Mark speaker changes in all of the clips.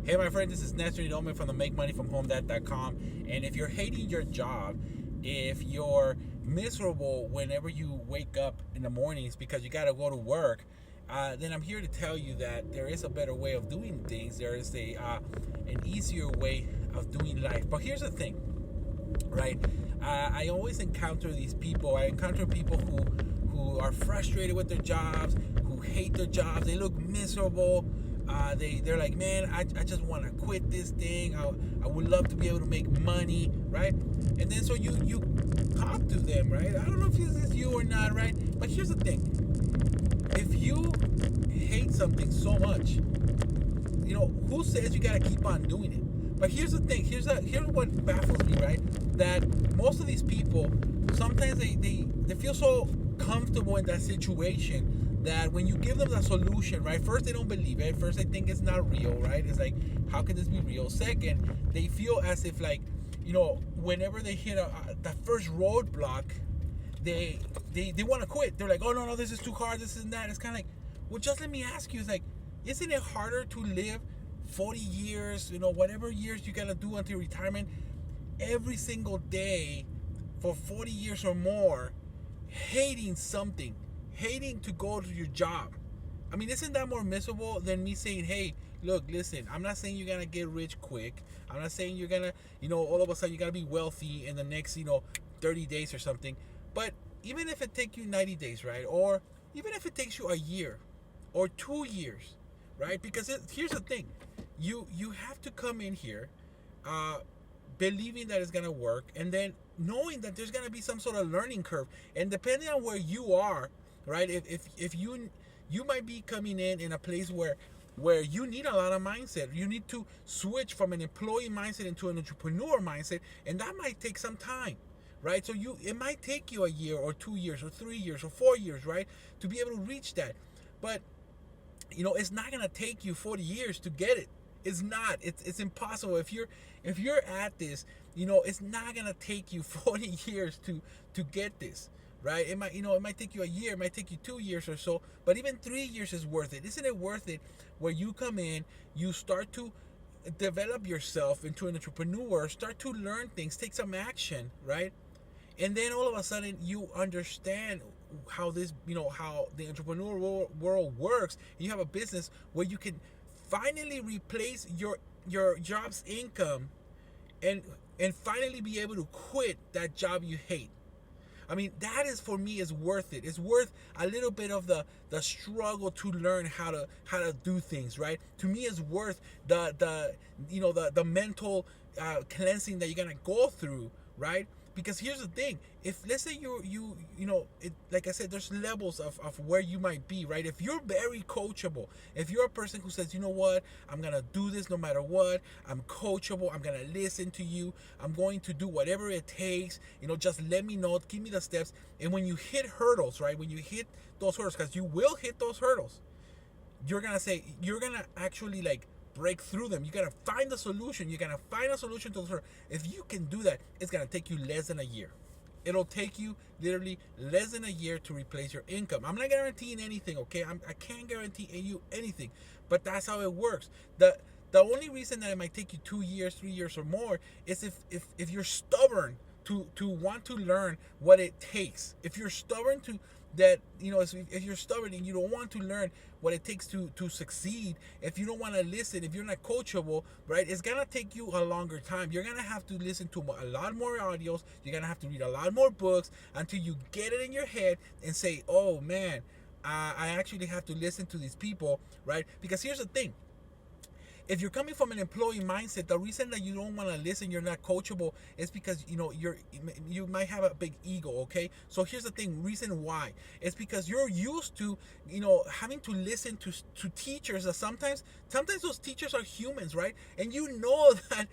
Speaker 1: Hey, my friend, this is Nestor Idome from the MakeMoneyFromHomeDad.com. And if you're hating your job, if you're miserable whenever you wake up in the mornings because you got to go to work, then I'm here to tell you that there is a better way of doing things. There is an easier way of doing life. But here's the thing, right? I always encounter these people. I encounter people who are frustrated with their jobs, who hate their jobs. They look miserable. They're like, man, I just want to quit this thing. I would love to be able to make money, right? And then so you talk to them, right? I don't know if this is you or not, right? But here's the thing: if you hate something so much, who says you gotta keep on doing it? But here's the thing: here's what baffles me, right? That most of these people sometimes they feel so comfortable in that situation that when you give them the solution, right? First, they don't believe it. First, they think it's not real, right? It's like, how can this be real? Second, they feel as if like, whenever they hit the first roadblock, they want to quit. They're like, oh no, this is too hard, this and that. It's kind of like, well, just let me ask you, it's like, isn't it harder to live 40 years, whatever years you gotta do until retirement, every single day for 40 years or more, hating something, hating to go to your job? I mean, isn't that more miserable than me saying, hey, look, listen, I'm not saying you're gonna get rich quick. I'm not saying you're gonna, all of a sudden you're gonna be wealthy in the next, 30 days or something. But even if it takes you 90 days, right? Or even if it takes you a year or 2 years, right? Because here's the thing: you have to come in here, believing that it's gonna work, and then knowing that there's gonna be some sort of learning curve, and depending on where you are, right? If you might be coming in a place where you need a lot of mindset. You need to switch from an employee mindset into an entrepreneur mindset, and that might take some time, right? So it might take you a year or 2 years or 3 years or 4 years, right, to be able to reach that. But it's not gonna take you 40 years to get it. It's not. It's impossible. If you're at this, it's not gonna take you 40 years to get this, right? It might take you a year, it might take you 2 years or so, but even 3 years is worth it. Isn't it worth it? Where you come in, you start to develop yourself into an entrepreneur, start to learn things, take some action, right? And then all of a sudden you understand how how the entrepreneurial world works. You have a business where you can finally replace your job's income, and finally be able to quit that job you hate. I mean, that is, for me, is worth it. It's worth a little bit of the struggle to learn how to do things, right? To me, it's worth the mental cleansing that you're gonna go through, right? Because here's the thing: if, let's say, like I said, there's levels of where you might be, right? If you're very coachable, if you're a person who says, you know what, I'm gonna do this no matter what, I'm coachable, I'm gonna listen to you, I'm going to do whatever it takes, just let me know, give me the steps. And when you hit hurdles, right, when you hit those hurdles, because you will hit those hurdles, you're gonna actually, like, break through them. You gotta find the solution. You gotta find a solution to those hurdles. If you can do that, it's gonna take you less than a year. It'll take you literally less than a year to replace your income. I'm not guaranteeing anything, okay? I can't guarantee you anything, but that's how it works. The only reason that it might take you 2 years, 3 years, or more is if you're stubborn to want to learn what it takes. If you're stubborn to that, if you're stubborn and you don't want to learn what it takes to succeed, if you don't want to listen, if you're not coachable, right, it's gonna take you a longer time. You're gonna have to listen to a lot more audios. You're gonna have to read a lot more books until you get it in your head and say, oh man, I actually have to listen to these people, right? Because here's the thing: if you're coming from an employee mindset, the reason that you don't want to listen, you're not coachable, is because you might have a big ego. Okay, so here's the thing: reason why, it's because you're used to having to listen to teachers that sometimes those teachers are humans, right? And that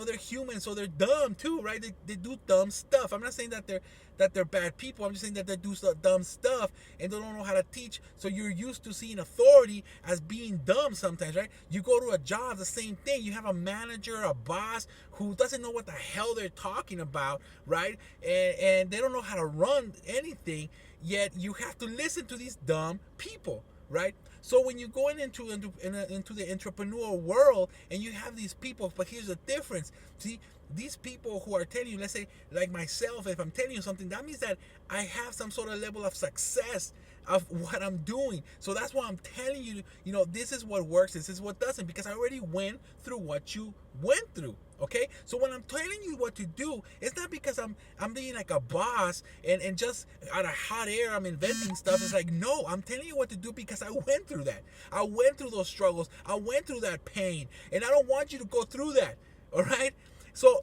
Speaker 1: they're humans, so they're dumb too, right? They do dumb stuff. I'm not saying that they're bad people. I'm just saying that they do dumb stuff and they don't know how to teach. So you're used to seeing authority as being dumb sometimes, right? You go to a job, the same thing. You have a manager, a boss who doesn't know what the hell they're talking about, right? And they don't know how to run anything, yet you have to listen to these dumb people, right? So when you go into the entrepreneurial world and you have these people, but here's the difference. See, these people who are telling you, let's say like myself, if I'm telling you something, that means that I have some sort of level of success of what I'm doing. So that's why I'm telling you, this is what works, this is what doesn't, because I already went through what you went through. Okay, so when I'm telling you what to do, it's not because I'm being like a boss and just out of hot air I'm inventing stuff. It's like, no, I'm telling you what to do because I went through that. I went through those struggles. I went through that pain, and I don't want you to go through that. All right. So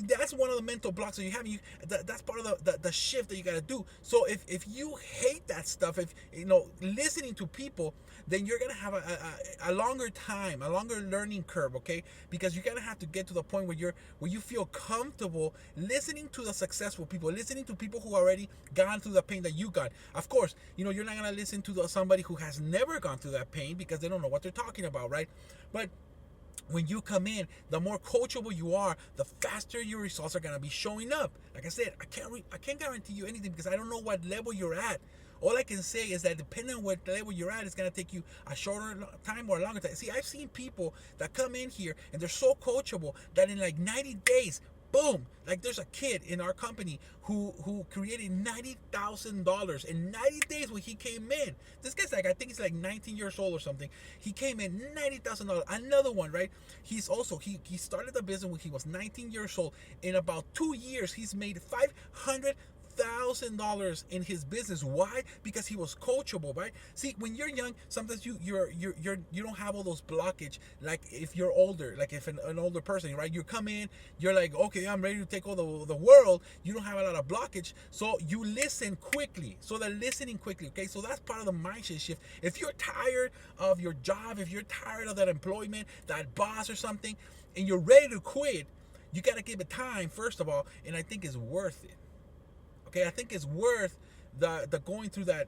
Speaker 1: that's one of the mental blocks that you have. That's part of the shift that you got to do. So if you hate that stuff, if listening to people, then you're gonna have a longer time, a longer learning curve, okay? Because you're gonna have to get to the point where you feel comfortable listening to the successful people, listening to people who already gone through the pain that you got. Of course, you're not gonna listen to somebody who has never gone through that pain because they don't know what they're talking about, right? But when you come in, the more coachable you are, the faster your results are gonna be showing up. Like I said, I can't guarantee you anything because I don't know what level you're at. All I can say is that depending on what level you're at, it's gonna take you a shorter time or a longer time. See, I've seen people that come in here and they're so coachable that in like 90 days, boom, like there's a kid in our company who created $90,000 in 90 days when he came in. This guy's like, I think he's like 19 years old or something. He came in $90,000. Another one, right? He's also he started the business when he was 19 years old. In about 2 years, he's made $500,000 in his business. Why? Because he was coachable, right? See, when you're young, sometimes you don't have all those blockage. Like if you're older, like if an older person, right? You come in, you're like, okay, I'm ready to take all the world. You don't have a lot of blockage, so you listen quickly. So they're listening quickly, okay? So that's part of the mindset shift. If you're tired of your job, if you're tired of that employment, that boss or something, and you're ready to quit, you got to give it time, first of all, and I think it's worth it. Okay, I think it's worth the going through that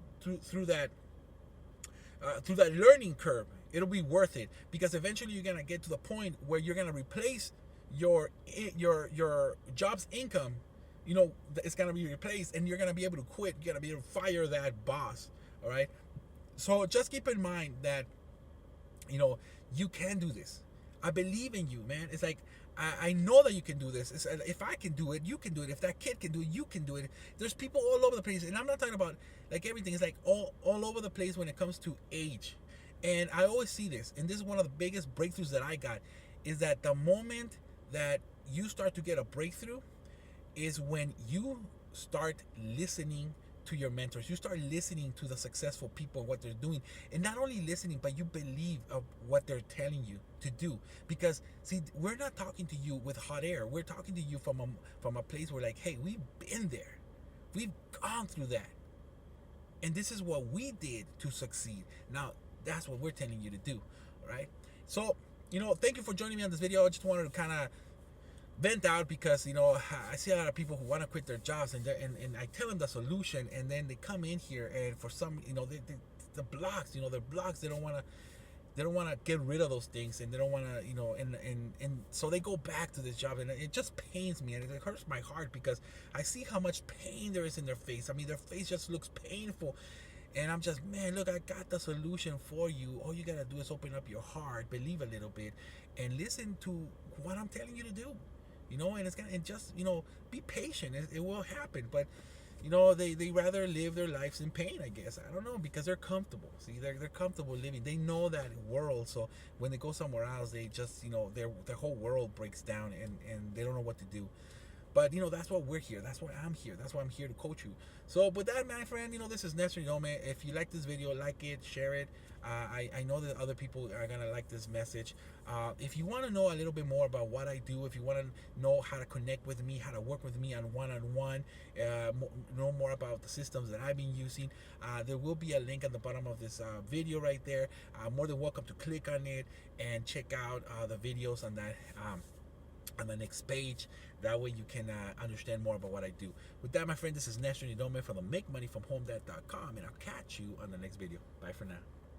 Speaker 1: learning curve. It'll be worth it because eventually you're gonna get to the point where you're gonna replace your job's income. It's gonna be replaced, and you're gonna be able to quit. You're gonna be able to fire that boss. All right. So just keep in mind that you can do this. I believe in you, man. It's like I know that you can do this. If I can do it, you can do it. If that kid can do it, you can do it. There's people all over the place, and I'm not talking about like everything. It's like all over the place when it comes to age. And I always see this, and this is one of the biggest breakthroughs that I got, is that the moment that you start to get a breakthrough is when you start listening to your mentors. You start listening to the successful people, what they're doing, and not only listening, but you believe of what they're telling you to do. Because see, we're not talking to you with hot air. We're talking to you from a place where like, hey, we've been there, we've gone through that, and this is what we did to succeed. Now that's what we're telling you to do. All right. So thank you for joining me on this video. I just wanted to kind of vent out because I see a lot of people who want to quit their jobs, and I tell them the solution, and then they come in here and for some the blocks, they're blocks. They don't want to get rid of those things, and they don't want to and so they go back to this job, and it just pains me, and it hurts my heart because I see how much pain there is in their face. I mean, their face just looks painful. And I'm just, man, look, I got the solution for you. All you got to do is open up your heart, believe a little bit, and listen to what I'm telling you to do. And it's gonna, and just, be patient. It will happen. But, they rather live their lives in pain, I guess. I don't know, because they're comfortable. See, they're comfortable living. They know that world. So when they go somewhere else, they just, their whole world breaks down, and they don't know what to do. But, that's what we're here. That's why I'm here. That's why I'm here to coach you. So, with that, my friend, this is Nestor Yome. If you like this video, like it, share it. I know that other people are going to like this message. If you want to know a little bit more about what I do, if you want to know how to connect with me, how to work with me on one-on-one, know more about the systems that I've been using, there will be a link at the bottom of this video right there. More than welcome to click on it and check out the videos on that on the next page. That way you can understand more about what I do. With that, my friend, this is Nestor Yome from the MakeMoneyFromHomeDad.com, and I'll catch you on the next video. Bye for now.